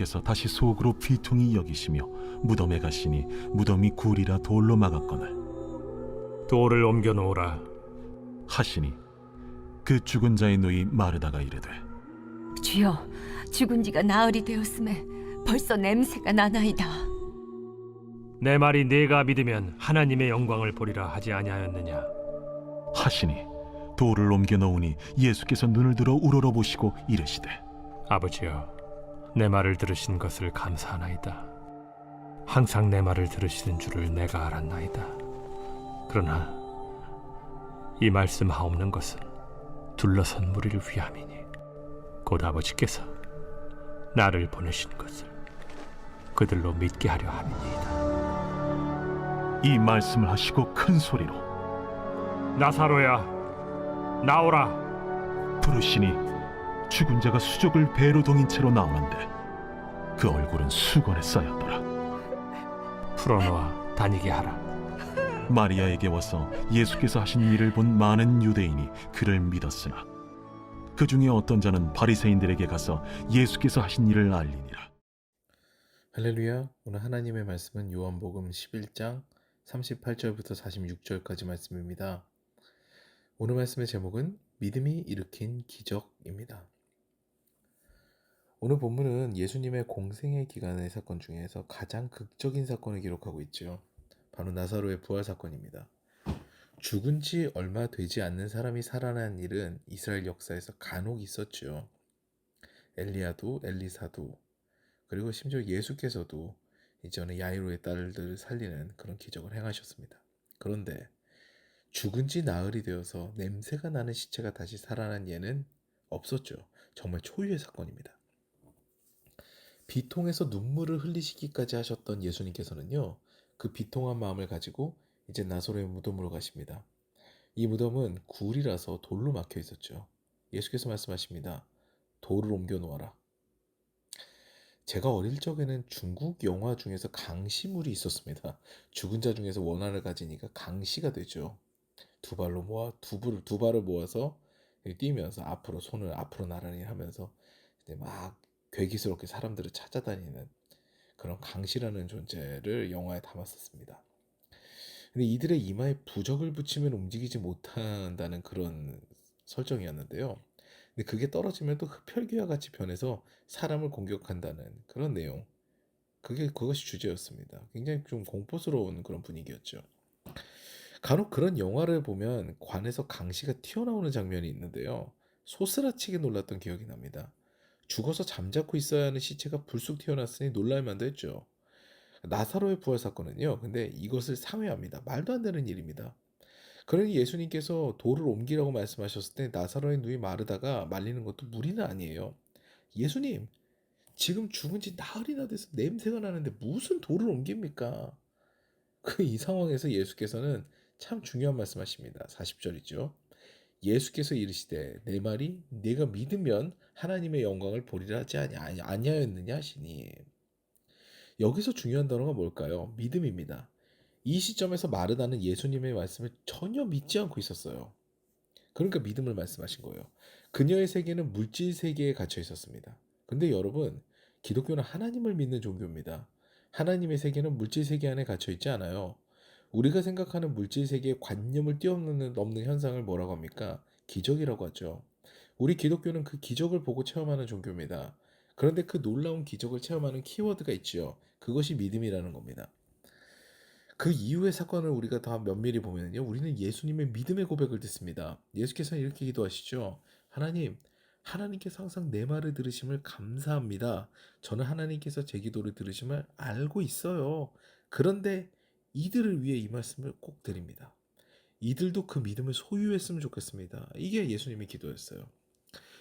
예수께서 다시 속으로 비통히 여기시며 무덤에 가시니 무덤이 굴이라 돌로 막았거늘 돌을 옮겨 놓으라. 하시니 그 죽은 자의 누이 마르다가 이르되 주여, 죽은 지가 나흘이 되었음에 벌써 냄새가 나나이다. 내 말이 네가 믿으면 하나님의 영광을 보리라 하지 아니하였느냐. 하시니 돌을 옮겨 놓으니 예수께서 눈을 들어 우러러보시고 이르시되 아버지여, 내 말을 들으신 것을 감사하나이다. 항상 내 말을 들으시는 줄을 내가 알았나이다. 그러나 이 말씀하옵는 것은 둘러선 무리를 위함이니 곧 아버지께서 나를 보내신 것을 그들로 믿게 하려 함이니이다. 이 말씀을 하시고 큰 소리로 나사로야, 나오라. 부르시니 죽은 자가 수족을 배로 동인 채로 나오는데 그 얼굴은 수건에 쌓였더라. 풀어놓아 다니게 하라. 마리아에게 와서 예수께서 하신 일을 본 많은 유대인이 그를 믿었으나 그 중에 어떤 자는 바리새인들에게 가서 예수께서 하신 일을 알리니라. 할렐루야. 오늘 하나님의 말씀은 요한복음 11장 38절부터 46절까지 말씀입니다. 오늘 말씀의 제목은 믿음이 일으킨 기적입니다. 오늘 본문은 예수님의 공생의 기간의 사건 중에서 가장 극적인 사건을 기록하고 있죠. 바로 나사로의 부활 사건입니다. 죽은 지 얼마 되지 않는 사람이 살아난 일은 이스라엘 역사에서 간혹 있었죠. 엘리야도, 엘리사도, 그리고 심지어 예수께서도 이전에 야이로의 딸들을 살리는 그런 기적을 행하셨습니다. 그런데 죽은 지 나흘이 되어서 냄새가 나는 시체가 다시 살아난 예는 없었죠. 정말 초유의 사건입니다. 비통에서 눈물을 흘리시기까지 하셨던 예수님께서는요, 그 비통한 마음을 가지고 이제 나사로의 무덤으로 가십니다. 이 무덤은 굴이라서 돌로 막혀 있었죠. 예수께서 말씀하십니다. 돌을 옮겨 놓아라. 제가 어릴 적에는 중국 영화 중에서 강시물이 있었습니다. 죽은 자 중에서 원한을 가지니까 강시가 되죠. 두 발을 모아서 뛰면서 앞으로 손을 앞으로 나란히 하면서 이제 막 괴기스럽게 사람들을 찾아다니는 그런 강시라는 존재를 영화에 담았었습니다. 근데 이들의 이마에 부적을 붙이면 움직이지 못한다는 그런 설정이었는데요. 근데 그게 떨어지면 또 흡혈귀와 같이 변해서 사람을 공격한다는 그런 내용. 그것이 주제였습니다. 굉장히 좀 공포스러운 그런 분위기였죠. 간혹 그런 영화를 보면 관에서 강시가 튀어나오는 장면이 있는데요. 소스라치게 놀랐던 기억이 납니다. 죽어서 잠자코 있어야 하는 시체가 불쑥 튀어나왔으니 놀랄 만도 했죠. 나사로의 부활 사건은요. 근데 이것을 상회합니다. 말도 안 되는 일입니다. 그러니 예수님께서 돌을 옮기라고 말씀하셨을 때 나사로의 누이 마르다가 말리는 것도 무리는 아니에요. 예수님, 지금 죽은 지 나흘이나 돼서 냄새가 나는데 무슨 돌을 옮깁니까? 이 상황에서 예수께서는 참 중요한 말씀하십니다. 40절이죠. 예수께서 이르시되 내 말이 네가 믿으면 하나님의 영광을 보리라 하지 아니하였느냐 하시니. 여기서 중요한 단어가 뭘까요? 믿음입니다. 이 시점에서 마르다는 예수님의 말씀을 전혀 믿지 않고 있었어요. 그러니까 믿음을 말씀하신 거예요. 그녀의 세계는 물질 세계에 갇혀 있었습니다. 근데 여러분, 기독교는 하나님을 믿는 종교입니다. 하나님의 세계는 물질 세계 안에 갇혀 있지 않아요. 우리가 생각하는 물질 세계의 관념을 뛰어넘는 현상을 뭐라고 합니까? 기적이라고 하죠. 우리 기독교는 그 기적을 보고 체험하는 종교입니다. 그런데 그 놀라운 기적을 체험하는 키워드가 있죠. 그것이 믿음이라는 겁니다. 그 이후의 사건을 우리가 다 면밀히 보면요, 우리는 예수님의 믿음의 고백을 듣습니다. 예수께서는 이렇게 기도하시죠. 하나님께서 항상 내 말을 들으심을 감사합니다. 저는 하나님께서 제 기도를 들으심을 알고 있어요. 그런데 이들을 위해 이 말씀을 꼭 드립니다. 이들도 그 믿음을 소유했으면 좋겠습니다. 이게 예수님의 기도였어요.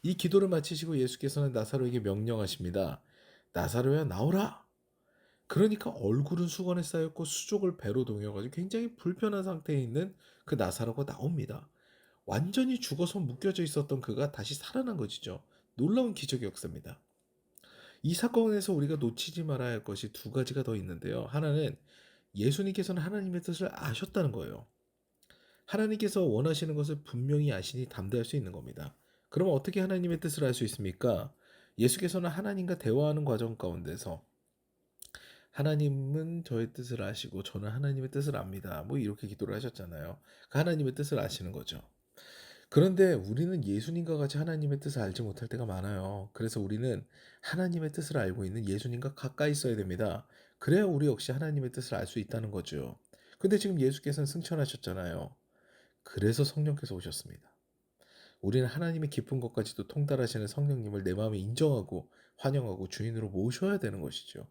이 기도를 마치시고 예수께서는 나사로에게 명령하십니다. 나사로야, 나오라! 그러니까 얼굴은 수건에 쌓였고 수족을 배로 동여가지고 굉장히 불편한 상태에 있는 그 나사로가 나옵니다. 완전히 죽어서 묶여져 있었던 그가 다시 살아난 것이죠. 놀라운 기적의 역사입니다. 이 사건에서 우리가 놓치지 말아야 할 것이 두 가지가 더 있는데요. 하나는 예수님께서는 하나님의 뜻을 아셨다는 거예요. 하나님께서 원하시는 것을 분명히 아시니 담대할 수 있는 겁니다. 그러면 어떻게 하나님의 뜻을 알 수 있습니까? 예수께서는 하나님과 대화하는 과정 가운데서 하나님은 저의 뜻을 아시고 저는 하나님의 뜻을 압니다. 뭐 이렇게 기도를 하셨잖아요. 그 하나님의 뜻을 아시는 거죠. 그런데 우리는 예수님과 같이 하나님의 뜻을 알지 못할 때가 많아요. 그래서 우리는 하나님의 뜻을 알고 있는 예수님과 가까이 있어야 됩니다. 그래야 우리 역시 하나님의 뜻을 알 수 있다는 거죠. 근데 지금 예수께서는 승천하셨잖아요. 그래서 성령께서 오셨습니다. 우리는 하나님의 깊은 것까지도 통달하시는 성령님을 내 마음에 인정하고 환영하고 주인으로 모셔야 되는 것이죠.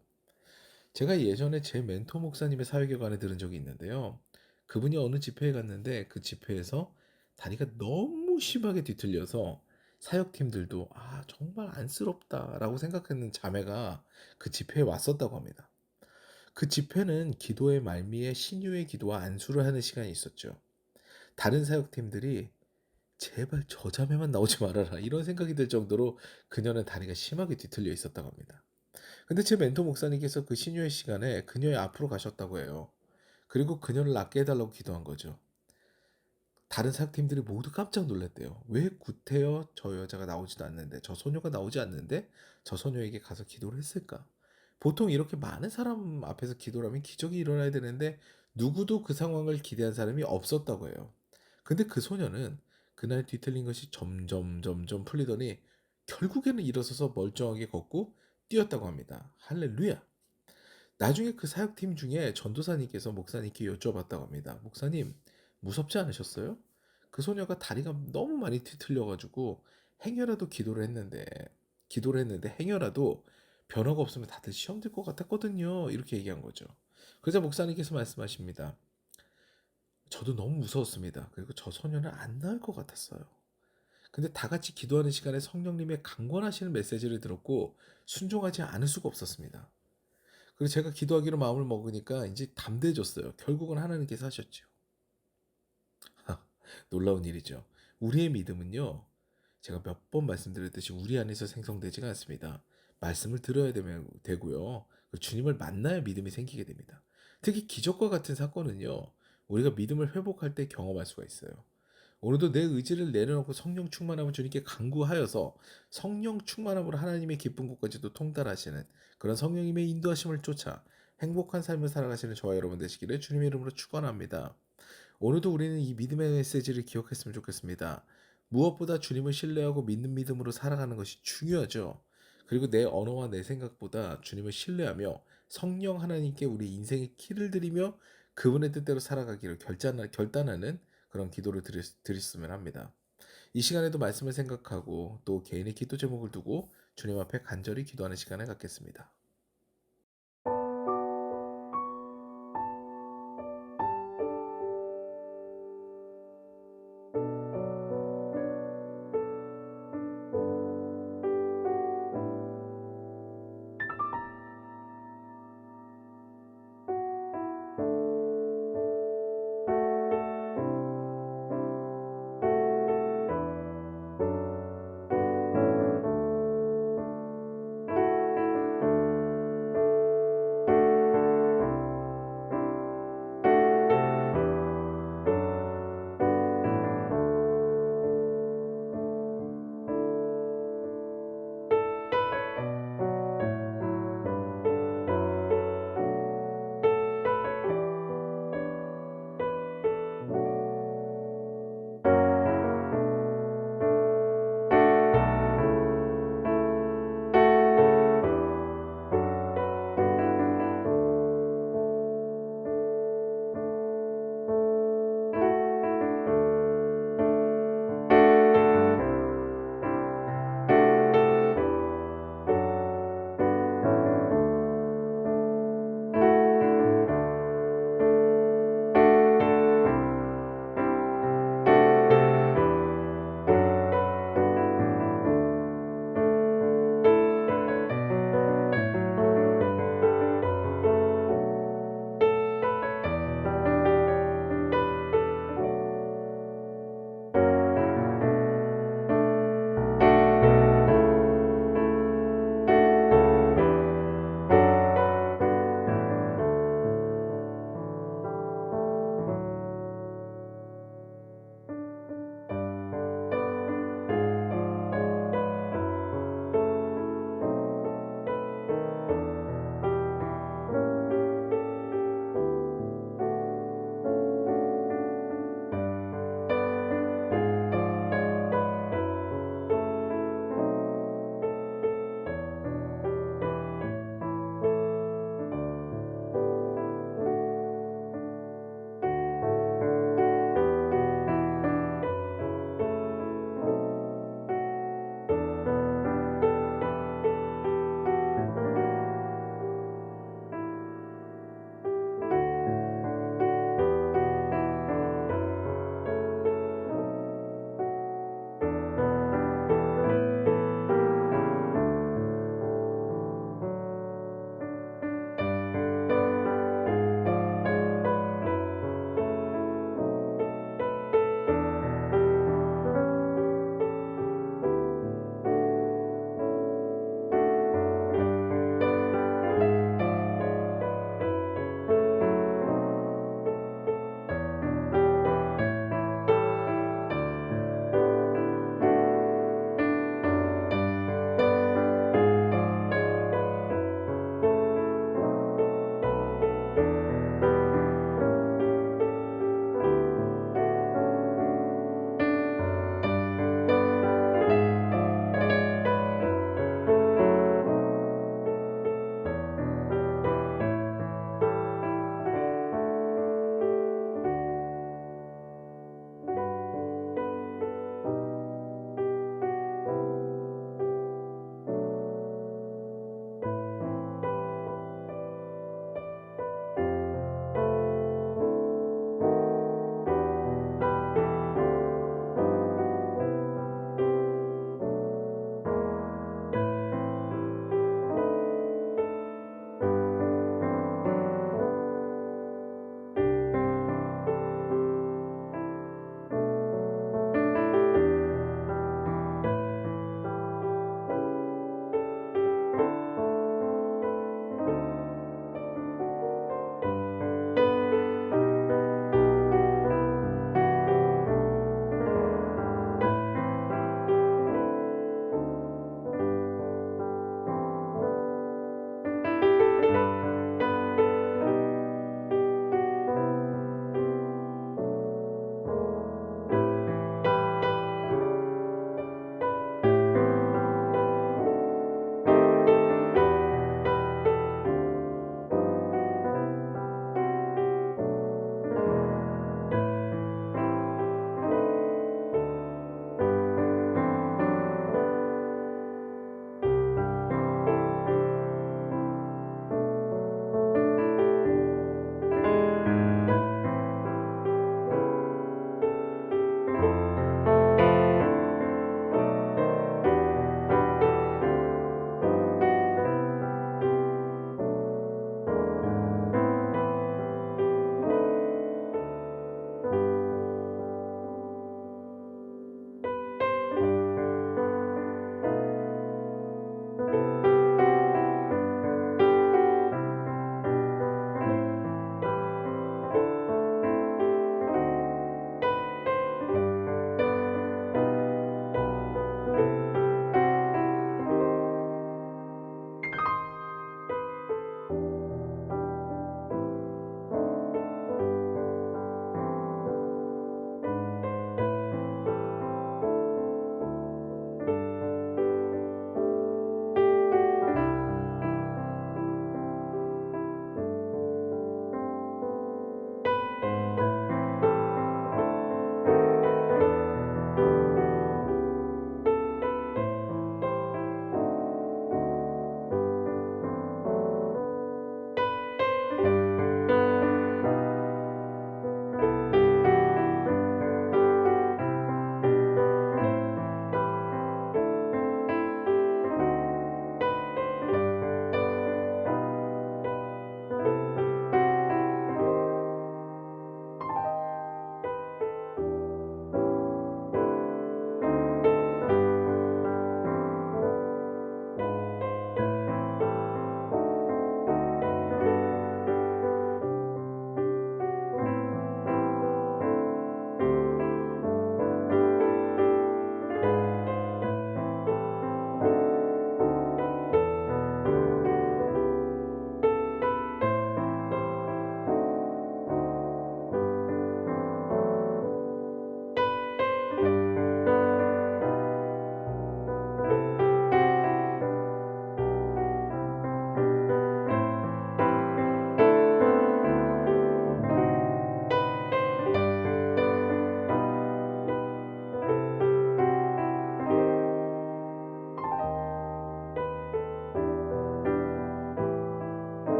제가 예전에 제 멘토 목사님의 사역에 관해 들은 적이 있는데요. 그분이 어느 집회에 갔는데 그 집회에서 다리가 너무 심하게 뒤틀려서 사역팀들도 정말 안쓰럽다라고 생각했는 자매가 그 집회에 왔었다고 합니다. 그 집회는 기도의 말미에 신유의 기도와 안수를 하는 시간이 있었죠. 다른 사역팀들이 제발 저 자매만 나오지 말아라 이런 생각이 들 정도로 그녀는 다리가 심하게 뒤틀려 있었다고 합니다. 근데 제 멘토 목사님께서 그 신유의 시간에 그녀의 앞으로 가셨다고 해요. 그리고 그녀를 낫게 해달라고 기도한 거죠. 다른 사역팀들이 모두 깜짝 놀랐대요. 왜 구태여 저 여자가 나오지도 않는데, 저 소녀가 나오지 않는데 저 소녀에게 가서 기도를 했을까? 보통 이렇게 많은 사람 앞에서 기도를 하면 기적이 일어나야 되는데 누구도 그 상황을 기대한 사람이 없었다고 해요. 근데 그 소녀는 그날 뒤틀린 것이 점점 풀리더니 결국에는 일어서서 멀쩡하게 걷고 뛰었다고 합니다. 할렐루야! 나중에 그 사역팀 중에 전도사님께서 목사님께 여쭤봤다고 합니다. 목사님, 무섭지 않으셨어요? 그 소녀가 다리가 너무 많이 뒤틀려가지고 행여라도 기도를 했는데 행여라도 변화가 없으면 다들 시험 들 것 같았거든요. 이렇게 얘기한 거죠. 그러자 목사님께서 말씀하십니다. 저도 너무 무서웠습니다. 그리고 저 소녀는 안 나을 것 같았어요. 근데 다 같이 기도하는 시간에 성령님의 강권하시는 메시지를 들었고 순종하지 않을 수가 없었습니다. 그리고 제가 기도하기로 마음을 먹으니까 이제 담대해졌어요. 결국은 하나님께서 하셨죠. 놀라운 일이죠. 우리의 믿음은요, 제가 몇 번 말씀드렸듯이 우리 안에서 생성되지가 않습니다. 말씀을 들어야 되고요. 주님을 만나야 믿음이 생기게 됩니다. 특히 기적과 같은 사건은요, 우리가 믿음을 회복할 때 경험할 수가 있어요. 오늘도 내 의지를 내려놓고 성령 충만함을 주님께 간구하여서 성령 충만함으로 하나님의 기쁜 곳까지도 통달하시는 그런 성령님의 인도하심을 쫓아 행복한 삶을 살아가시는 저와 여러분 되시기를 주님의 이름으로 축원합니다. 오늘도 우리는 이 믿음의 메시지를 기억했으면 좋겠습니다. 무엇보다 주님을 신뢰하고 믿는 믿음으로 살아가는 것이 중요하죠. 그리고 내 언어와 내 생각보다 주님을 신뢰하며 성령 하나님께 우리 인생의 키를 드리며 그분의 뜻대로 살아가기를 결단하는 그런 기도를 드렸으면 합니다. 이 시간에도 말씀을 생각하고 또 개인의 기도 제목을 두고 주님 앞에 간절히 기도하는 시간을 갖겠습니다.